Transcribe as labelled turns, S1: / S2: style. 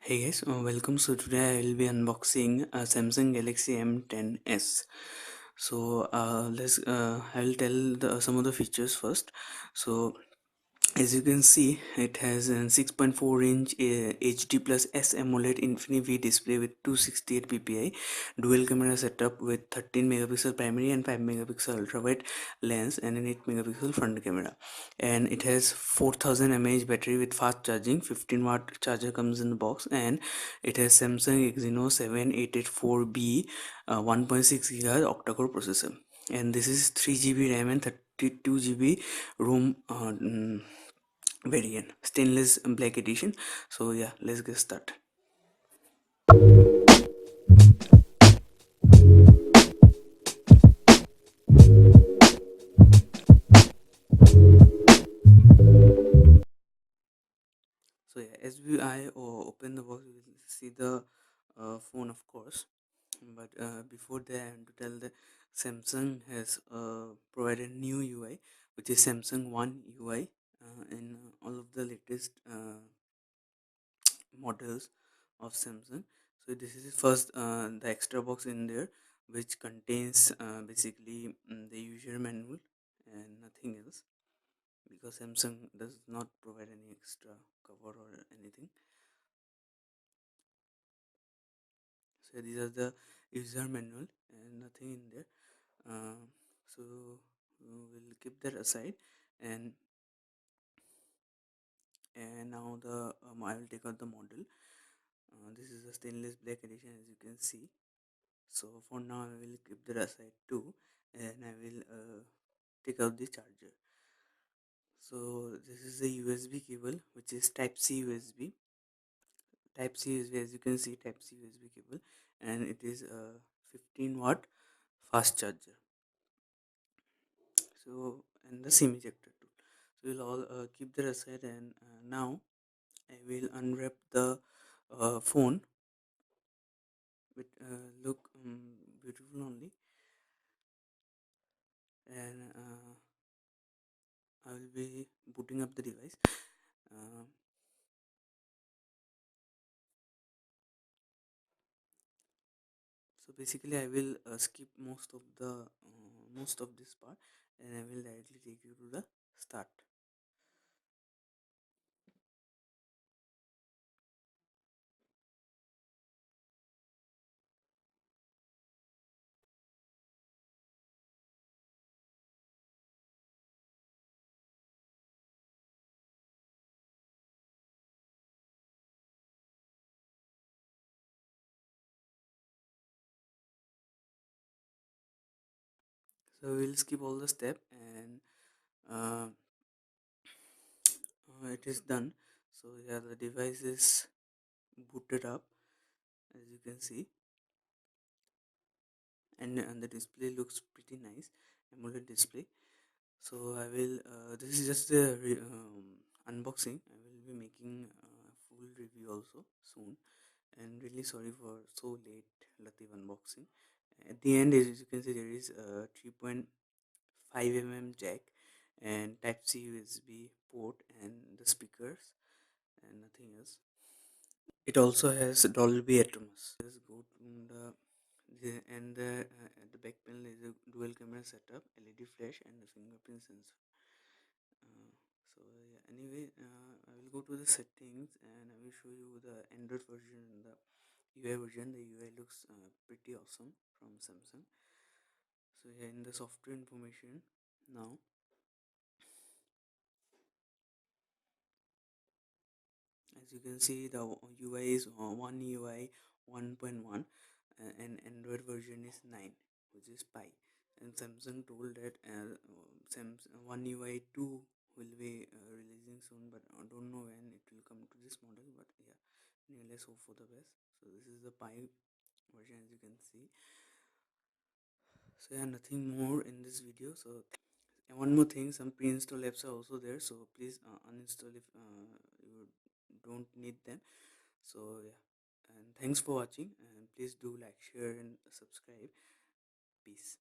S1: Hey guys, welcome. So today I will be unboxing a Samsung Galaxy M10s. I will tell some of the features first. So as you can see, it has a 6.4 inch HD plus sAMOLED Infinity display with 268 ppi, dual camera setup with 13 megapixel primary and 5 megapixel ultra wide lens and an 8 megapixel front camera. And it has 4000 mAh battery with fast charging, 15-watt charger comes in the box, and it has Samsung Exynos 7884B 1.6 GHz octa-core processor. And this is 3 GB RAM and 32 GB ROM variant, stainless black edition. So yeah, let's get started. So yeah, as I open the box, we will see the phone, of course. But before that, I want to tell that Samsung has provided new UI, which is Samsung One UI, in all of the latest models of Samsung. So this is first the extra box in there, which contains basically the user manual and nothing else, because Samsung does not provide any extra cover or anything. So these are the user manual and nothing in there. So we'll keep that aside, and now I will take out the model. This is a stainless black edition, as you can see. So for now I will keep that aside too, and I will take out the charger. So this is the USB cable, which is type C USB. Type C USB, as you can see, type C USB cable, and it is a 15-watt fast charger. So, and the SIM ejector tool. So we'll all keep that aside, and now I will unwrap the phone with look beautiful only, and I will be booting up the device. Uh, so basically, I will skip most of this part, and I will directly take you to the start. So we'll skip all the step, and uh, it is done. So yeah, the device is booted up, as you can see, and the display looks pretty nice, AMOLED display. So I will this is just a unboxing. I will be making a full review also soon, and really sorry for so late Latif unboxing. At the end, as you can see, there is a 3.5 jack and type C USB port and the speakers and nothing else. It also has Dolby Atmos. Let's go to at the back panel is a dual camera setup, LED flash, and the fingerprint sensor. Yeah, anyway, I will go to the settings and I will show you the Android version and the UI version. The UI looks pretty awesome from Samsung. So yeah, in the software information now, as you can see, the UI is One UI 1.1, and Android version is 9, which is Pi. And Samsung told that Samsung One UI 2 will be releasing soon, but I don't know when it will come to this model. But yeah, let's hope for the best. So this is the Pi version, as you can see. So yeah, nothing more in this video. So and one more thing, some pre-install apps are also there, so please uninstall if you don't need them. So yeah, and thanks for watching, and please do like, share, and subscribe. Peace.